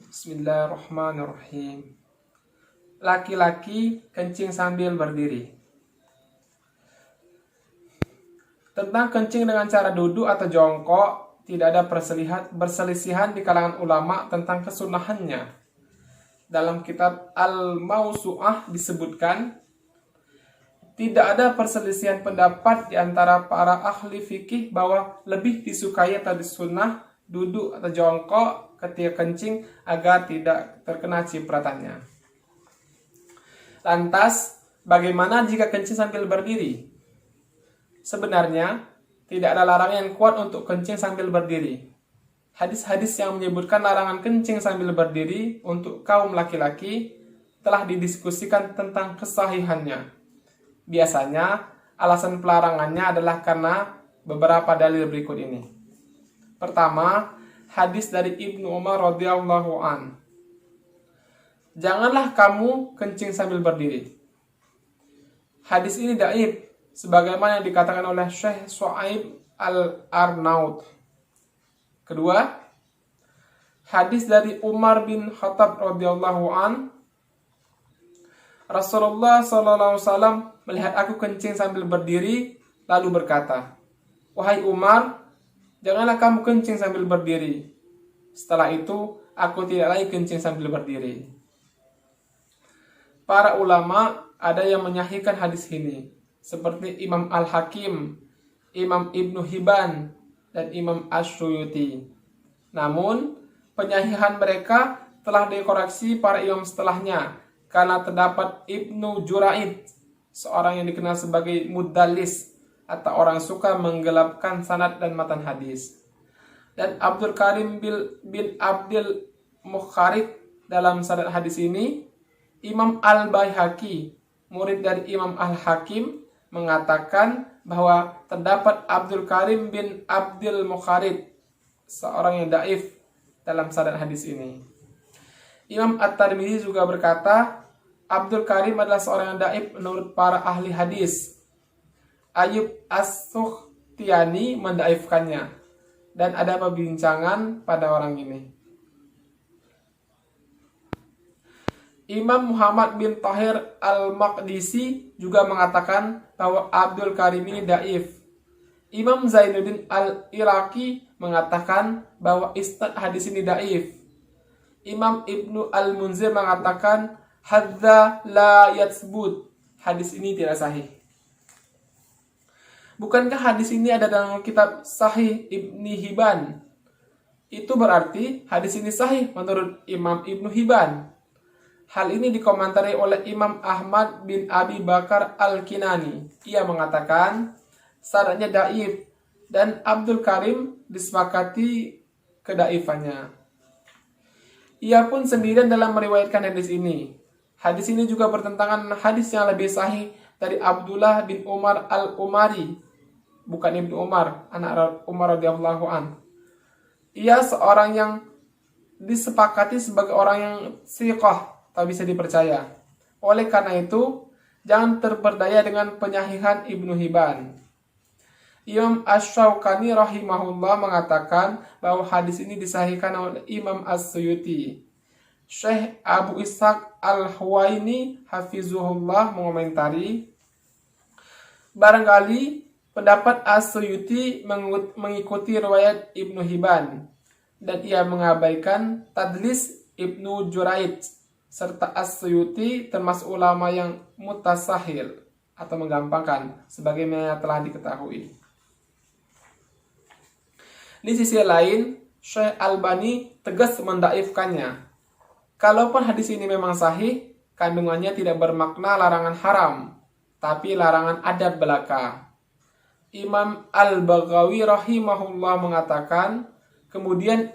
Bismillahirrahmanirrahim. Laki-laki kencing sambil berdiri. Tentang kencing dengan cara duduk atau jongkok, tidak ada perselisihan di kalangan ulama tentang kesunahannya. Dalam kitab Al-Mawsu'ah disebutkan, tidak ada perselisihan pendapat di antara para ahli fikih bahwa lebih disukai atau disunnah duduk atau jongkok ketika kencing agar tidak terkena cipratannya. Lantas, bagaimana jika kencing sambil berdiri? Sebenarnya, tidak ada larangan yang kuat untuk kencing sambil berdiri. Hadis-hadis yang menyebutkan larangan kencing sambil berdiri untuk kaum laki-laki telah didiskusikan tentang kesahihannya. Biasanya, alasan pelarangannya adalah karena beberapa dalil berikut ini. Pertama, hadis dari Ibnu Umar radhiyallahu an. Janganlah kamu kencing sambil berdiri. Hadis ini dhaif, sebagaimana yang dikatakan oleh Syekh Shu'aib Al-Arnaud. Kedua, hadis dari Umar bin Khattab radhiyallahu an. Rasulullah SAW melihat aku kencing sambil berdiri, lalu berkata, "Wahai Umar, janganlah kamu kencing sambil berdiri." Setelah itu, aku tidak lagi kencing sambil berdiri. Para ulama ada yang menyahihkan hadis ini, seperti Imam Al-Hakim, Imam Ibnu Hibban, dan Imam Ash-Shuyuti. Namun, penyahihan mereka telah dikoreksi para imam setelahnya, karena terdapat Ibnu Juraid, seorang yang dikenal sebagai mudallis, atau orang suka menggelapkan sanad dan matan hadis. Dan Abdul Karim bin Abdul Mukharik dalam sanad hadis ini, Imam Al-Baihaqi, murid dari Imam Al-Hakim, mengatakan bahwa terdapat Abdul Karim bin Abdul Mukharik, seorang yang dhaif dalam sanad hadis ini. Imam At-Tirmidzi juga berkata, Abdul Karim adalah seorang yang dhaif menurut para ahli hadis. Ayub As-Sukhtiyani mendaifkannya, dan ada perbincangan pada orang ini. Imam Muhammad bin Tahir Al-Maqdisi juga mengatakan bahwa Abdul Karim ini dhaif. Imam Zainuddin Al-Iraqi mengatakan bahwa isnad hadis ini dhaif. Imam Ibnu Al-Munzir mengatakan hadza la yatsbut, hadis ini tidak sahih. Bukankah hadis ini ada dalam kitab Sahih Ibni Hibban? Itu berarti hadis ini sahih menurut Imam Ibnu Hibban. Hal ini dikomentari oleh Imam Ahmad bin Abi Bakar Al-Kinani. Ia mengatakan sanadnya dhaif dan Abdul Karim disepakati kedhaifannya. Ia pun sendirian dalam meriwayatkan hadis ini. Hadis ini juga bertentangan dengan hadis yang lebih sahih dari Abdullah bin Umar Al-Umari, bukan Ibnu Umar, anak Umar radhiyallahu an. Ia seorang yang disepakati sebagai orang yang thiqah, tak bisa dipercaya. Oleh karena itu, jangan terperdaya dengan penyahihan Ibnu Hibban. Imam Asy-Syaukani rahimahullah mengatakan bahwa hadis ini disahihkan oleh Imam As-Suyuti. Syekh Abu Ishaq Al-Huwaini hafizuhullah mengomentari, barangkali pendapat As-Suyuti mengikuti riwayat Ibnu Hibban, dan ia mengabaikan tadlis Ibnu Juraid, serta As-Suyuti termasuk ulama yang mutasahil atau menggampangkan, sebagaimana telah diketahui. Di sisi lain, Syekh Albani tegas mendaifkannya. Kalaupun hadis ini memang sahih, kandungannya tidak bermakna larangan haram, tapi larangan adab belaka. Imam Al-Baghawi rahimahullah mengatakan, kemudian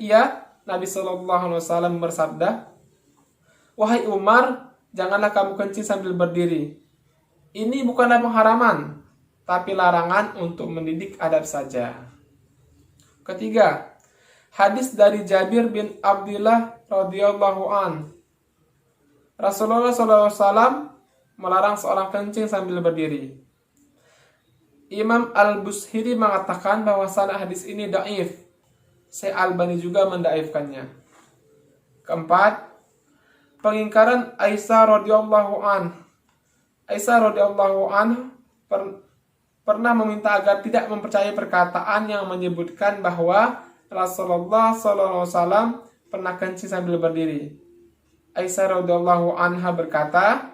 Nabi SAW bersabda, "Wahai Umar, janganlah kamu kencing sambil berdiri. Ini bukanlah pengharaman, tapi larangan untuk mendidik adab saja." Ketiga, hadis dari Jabir bin Abdullah radhiyallahu an. Rasulullah SAW melarang seorang kencing sambil berdiri. Imam Al-Bushiri mengatakan bahwa sanad hadis ini dhaif. Syekh Albani juga mendaifkannya. Keempat, pengingkaran Aisyah radhiyallahu an pernah meminta agar tidak mempercayai perkataan yang menyebutkan bahwa Rasulullah SAW pernah kencing sambil berdiri. Aisyah radhiyallahu anha berkata,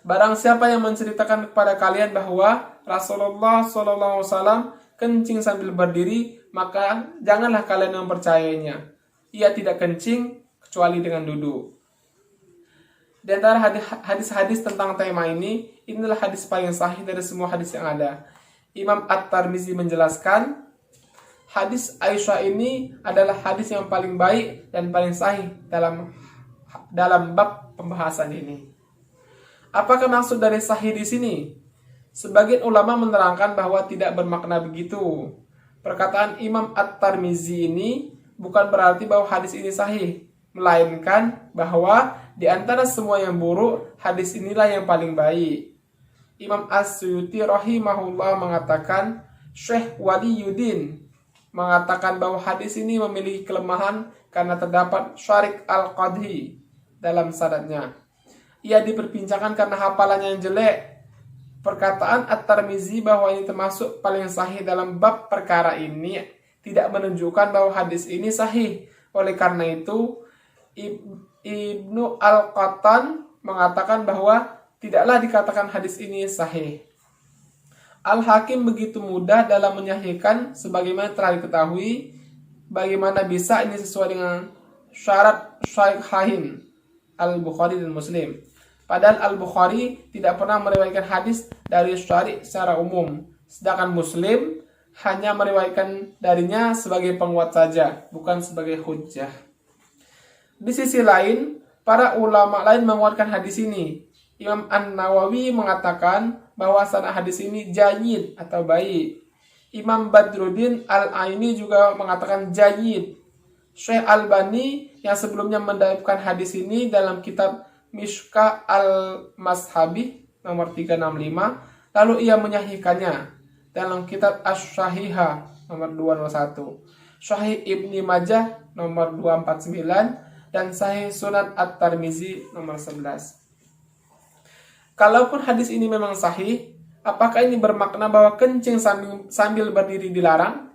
barang siapa yang menceritakan kepada kalian bahwa Rasulullah SAW kencing sambil berdiri, maka janganlah kalian mempercayainya. Ia tidak kencing kecuali dengan duduk. Di antara hadis-hadis tentang tema ini, inilah hadis paling sahih dari semua hadis yang ada. Imam At-Tirmizi menjelaskan, hadis Aisyah ini adalah hadis yang paling baik dan paling sahih dalam bab pembahasan ini. Apakah maksud dari sahih di sini? Sebagian ulama menerangkan bahwa tidak bermakna begitu. Perkataan Imam At-Tirmizi ini bukan berarti bahwa hadis ini sahih, melainkan bahwa di antara semua yang buruk, hadis inilah yang paling baik. Imam As-Suyuti rahimahullah mengatakan, Syekh Waliyuddin mengatakan bahwa hadis ini memiliki kelemahan karena terdapat Syarik Al-Qadhi dalam sanadnya. Ia diperbincangkan karena hafalannya yang jelek. Perkataan At-Tirmizi bahwa ini termasuk paling sahih dalam bab perkara ini tidak menunjukkan bahwa hadis ini sahih. Oleh karena itu, Ibnu Al-Qattan mengatakan bahwa tidaklah dikatakan hadis ini sahih. Al-Hakim begitu mudah dalam menyahihkan sebagaimana telah diketahui, bagaimana bisa ini sesuai dengan syarat Syaikhain Al-Bukhari dan Muslim. Padahal Al-Bukhari tidak pernah meriwayatkan hadis dari Syari' secara umum, sedangkan Muslim hanya meriwayatkan darinya sebagai penguat saja, bukan sebagai hujjah. Di sisi lain, para ulama lain menguatkan hadis ini. Imam An-Nawawi mengatakan bahwa sanad hadis ini jayyid atau baik. Imam Badruddin Al-Aini juga mengatakan jayyid. Syekh Albani yang sebelumnya mendalilkan hadis ini dalam kitab Mishka Al-Mashabih nomor 365, lalu ia menyahihkannya dalam kitab Asy-Syahihah nomor 201, Sahih Ibni Majah nomor 249, dan Sahih Sunan At-Tirmizi nomor 11. Kalaupun hadis ini memang sahih, apakah ini bermakna bahwa kencing sambil berdiri dilarang?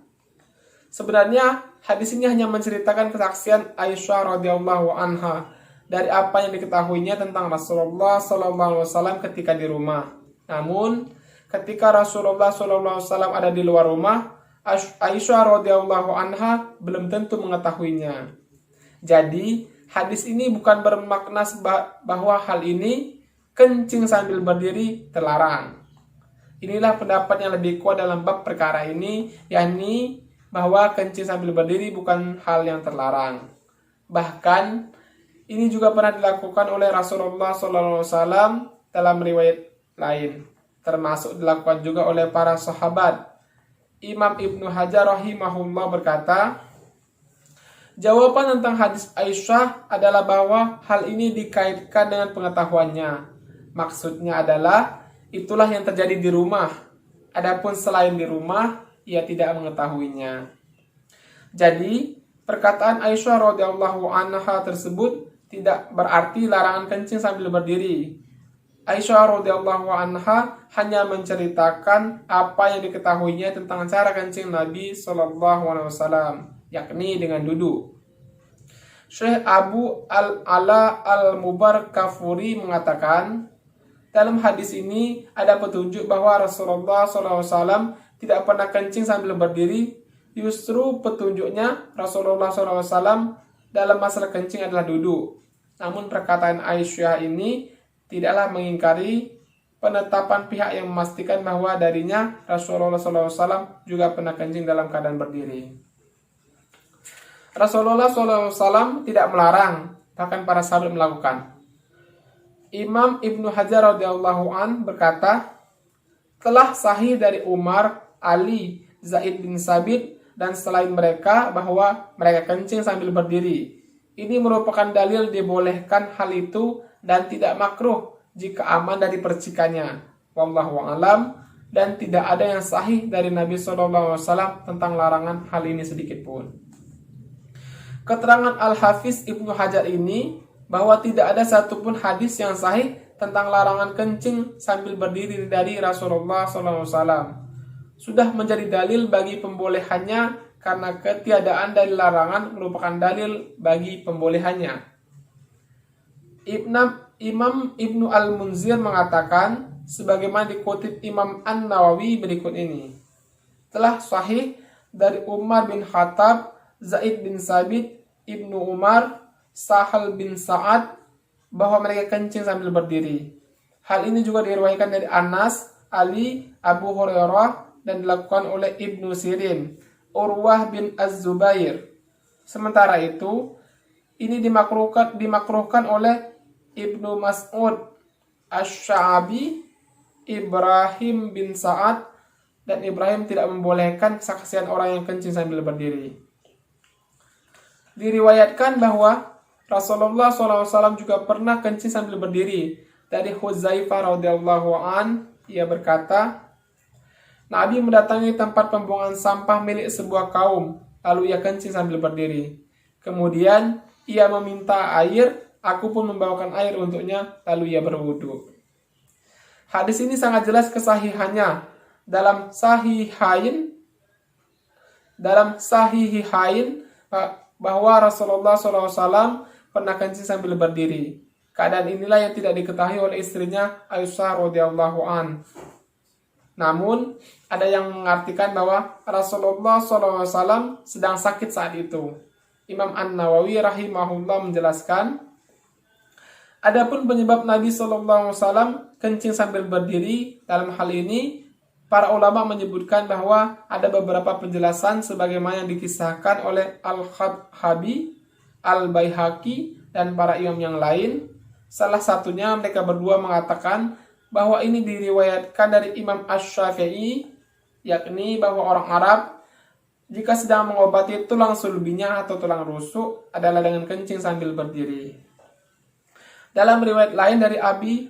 Sebenarnya hadis ini hanya menceritakan kesaksian Aisyah radhiyallahu anha dari apa yang diketahuinya tentang Rasulullah SAW ketika di rumah. Namun, ketika Rasulullah SAW ada di luar rumah, Aisyah radhiyallahu anha belum tentu mengetahuinya. Jadi, hadis ini bukan bermakna bahwa hal ini kencing sambil berdiri terlarang. Inilah pendapat yang lebih kuat dalam bab perkara ini, yakni bahwa kencing sambil berdiri bukan hal yang terlarang. Bahkan, ini juga pernah dilakukan oleh Rasulullah SAW dalam riwayat lain, termasuk dilakukan juga oleh para sahabat. Imam Ibnu Hajar rahimahullah berkata, jawaban tentang hadis Aisyah adalah bahwa hal ini dikaitkan dengan pengetahuannya. Maksudnya adalah itulah yang terjadi di rumah. Adapun selain di rumah, ia tidak mengetahuinya. Jadi, perkataan Aisyah radhiyallahu anha tersebut tidak berarti larangan kencing sambil berdiri. Aisyah radhiyallahu anha hanya menceritakan apa yang diketahuinya tentang cara kencing Nabi SAW, yakni dengan duduk. Syekh Abu Al-Ala Al-Mubarakfuri mengatakan, dalam hadis ini ada petunjuk bahwa Rasulullah SAW tidak pernah kencing sambil berdiri. Justru petunjuknya Rasulullah SAW dalam masalah kencing adalah duduk. Namun perkataan Aisyah ini tidaklah mengingkari penetapan pihak yang memastikan bahwa darinya Rasulullah SAW juga pernah kencing dalam keadaan berdiri. Rasulullah SAW tidak melarang, bahkan para sahabat melakukan. Imam Ibnu Hajar radhiyallahu an berkata, telah sahih dari Umar, Ali, Zaid bin Sabit, dan selain mereka bahwa mereka kencing sambil berdiri. Ini merupakan dalil dibolehkan hal itu dan tidak makruh jika aman dari percikannya. Wallahu a'lam, dan tidak ada yang sahih dari Nabi SAW tentang larangan hal ini sedikit pun. Keterangan Al-Hafiz Ibnu Hajar ini bahwa tidak ada satupun hadis yang sahih tentang larangan kencing sambil berdiri dari Rasulullah SAW. Sudah menjadi dalil bagi pembolehannya karena ketiadaan dalil larangan merupakan dalil bagi pembolehannya. Imam Ibnu Al-Munzir mengatakan, sebagaimana dikutip Imam An-Nawawi berikut ini. Telah sahih dari Umar bin Khattab, Zaid bin Sabit, Ibnu Umar, Sahal bin Sa'ad bahwa mereka kencing sambil berdiri. Hal ini juga diriwayatkan dari Anas, Ali, Abu Hurairah dan dilakukan oleh Ibnu Sirin, Urwah bin Az-Zubair. Sementara itu, ini dimakruhkan oleh Ibnu Mas'ud, Asy-Sya'bi, Ibrahim bin Sa'ad, dan Ibrahim tidak membolehkan kesaksian orang yang kencing sambil berdiri. Diriwayatkan bahwa Rasulullah SAW juga pernah kencing sambil berdiri. Dari Huzaifah radhiyallahu an, ia berkata, Nabi mendatangi tempat pembuangan sampah milik sebuah kaum, lalu ia kencing sambil berdiri. Kemudian ia meminta air, aku pun membawakan air untuknya, lalu ia berwudu. Hadis ini sangat jelas kesahihannya. Dalam sahihain bahwa Rasulullah SAW pernah kencing sambil berdiri. Keadaan inilah yang tidak diketahui oleh istrinya Aisyah radhiyallahu an. Namun ada yang mengartikan bahwa Rasulullah SAW sedang sakit saat itu. Imam An-Nawawi rahimahullah menjelaskan, adapun penyebab Nabi SAW kencing sambil berdiri, dalam hal ini para ulama menyebutkan bahwa ada beberapa penjelasan sebagaimana yang dikisahkan oleh Al-Khattabi, Al-Baihaqi, dan para imam yang lain. Salah satunya mereka berdua mengatakan bahwa ini diriwayatkan dari Imam Asy-Syafi'i, yakni bahwa orang Arab jika sedang mengobati tulang sulbinya atau tulang rusuk adalah dengan kencing sambil berdiri. Dalam riwayat lain dari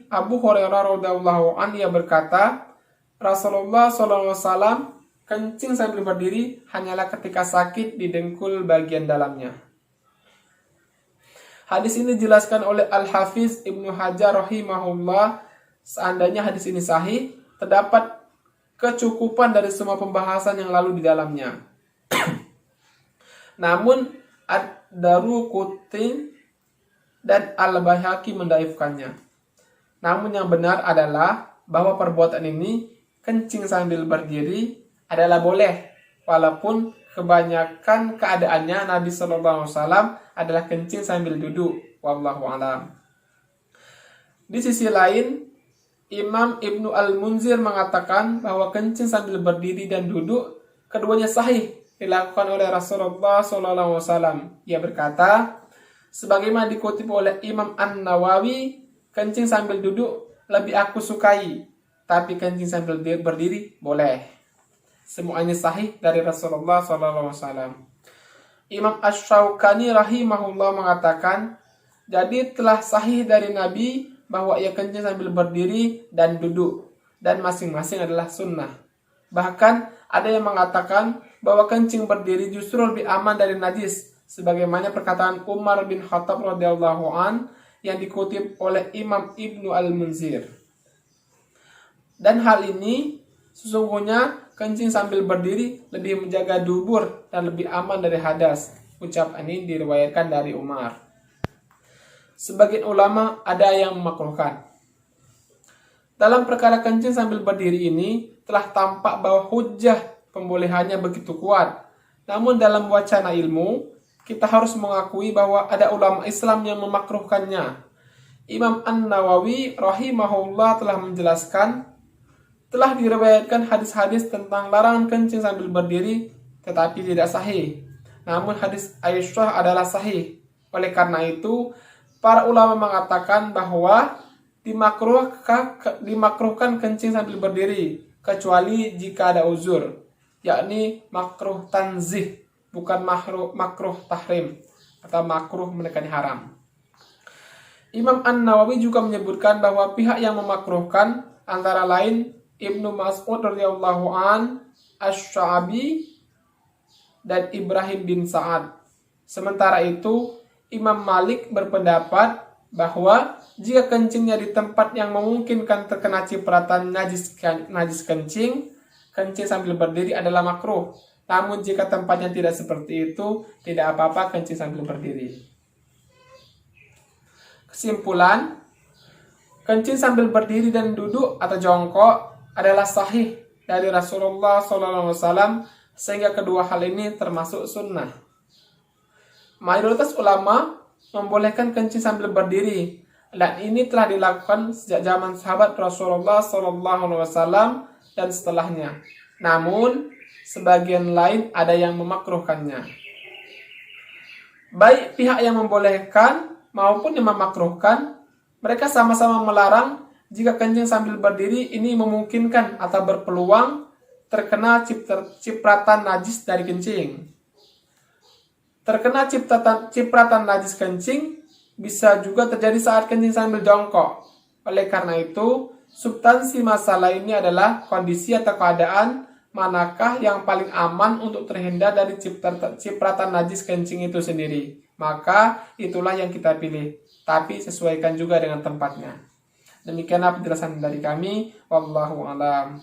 Abu Hurairah radhiyallahu anhu, ia berkata, Rasulullah SAW kencing sambil berdiri hanyalah ketika sakit di dengkul bagian dalamnya. Hadis ini dijelaskan oleh Al-Hafiz Ibnu Hajar rahimahullah. Seandainya hadis ini sahih, terdapat kecukupan dari semua pembahasan yang lalu di dalamnya. Namun Ad-Daruqutni dan Al-Baihaqi mendaifkannya. Namun yang benar adalah bahwa perbuatan ini, kencing sambil berdiri, adalah boleh, walaupun kebanyakan keadaannya Nabi SAW adalah kencing sambil duduk. Wallahu a'lam. Di sisi lain, Imam Ibnu Al-Munzir mengatakan bahwa kencing sambil berdiri dan duduk keduanya sahih dilakukan oleh Rasulullah SAW. Ia berkata, sebagaimana dikutip oleh Imam An-Nawawi, kencing sambil duduk lebih aku sukai, tapi kencing sambil berdiri boleh. Semuanya sahih dari Rasulullah SAW. Imam Asy-Syaukani rahimahullah mengatakan, jadi telah sahih dari Nabi bahwa ia kencing sambil berdiri dan duduk, dan masing-masing adalah sunnah. Bahkan ada yang mengatakan bahwa kencing berdiri justru lebih aman dari najis, sebagaimana perkataan Umar bin Khattab radhiyallahu an yang dikutip oleh Imam Ibnu Al-Munzir. Dan hal ini sesungguhnya kencing sambil berdiri lebih menjaga dubur dan lebih aman dari hadas. Ucapan ini diriwayatkan dari Umar. Sebagian ulama ada yang memakruhkan. Dalam perkara kencing sambil berdiri ini telah tampak bahwa hujjah pembolehannya begitu kuat. Namun dalam wacana ilmu, kita harus mengakui bahwa ada ulama Islam yang memakruhkannya. Imam An-Nawawi rahimahullah telah menjelaskan, telah diriwayatkan hadis-hadis tentang larangan kencing sambil berdiri, tetapi tidak sahih. Namun hadis Aisyah adalah sahih. Oleh karena itu, para ulama mengatakan bahwa dimakruhkan kencing sambil berdiri, kecuali jika ada uzur, yakni makruh tanzih, bukan makruh tahrim, atau makruh mendekati haram. Imam An-Nawawi juga menyebutkan bahwa pihak yang memakruhkan antara lain Ibnu Mas'ud radhiyallahu an, Asy-Sya'bi, dan Ibrahim bin Sa'ad. Sementara itu, Imam Malik berpendapat bahwa jika kencingnya di tempat yang memungkinkan terkena cipratan najis kencing sambil berdiri adalah makruh. Namun jika tempatnya tidak seperti itu, tidak apa-apa kencing sambil berdiri. Kesimpulan, kencing sambil berdiri dan duduk atau jongkok adalah sahih dari Rasulullah SAW, sehingga kedua hal ini termasuk sunnah. Mayoritas ulama membolehkan kencing sambil berdiri, dan ini telah dilakukan sejak zaman sahabat Rasulullah SAW dan setelahnya. Namun, sebagian lain ada yang memakruhkannya. Baik pihak yang membolehkan maupun yang memakruhkan, mereka sama-sama melarang jika kencing sambil berdiri ini memungkinkan atau berpeluang terkena cipratan najis dari kencing. Terkena cipratan najis kencing bisa juga terjadi saat kencing sambil jongkok. Oleh karena itu, substansi masalah ini adalah kondisi atau keadaan manakah yang paling aman untuk terhindar dari cipratan najis kencing itu sendiri. Maka itulah yang kita pilih, tapi sesuaikan juga dengan tempatnya. Demikianlah penjelasan dari kami. Wallahu a'lam.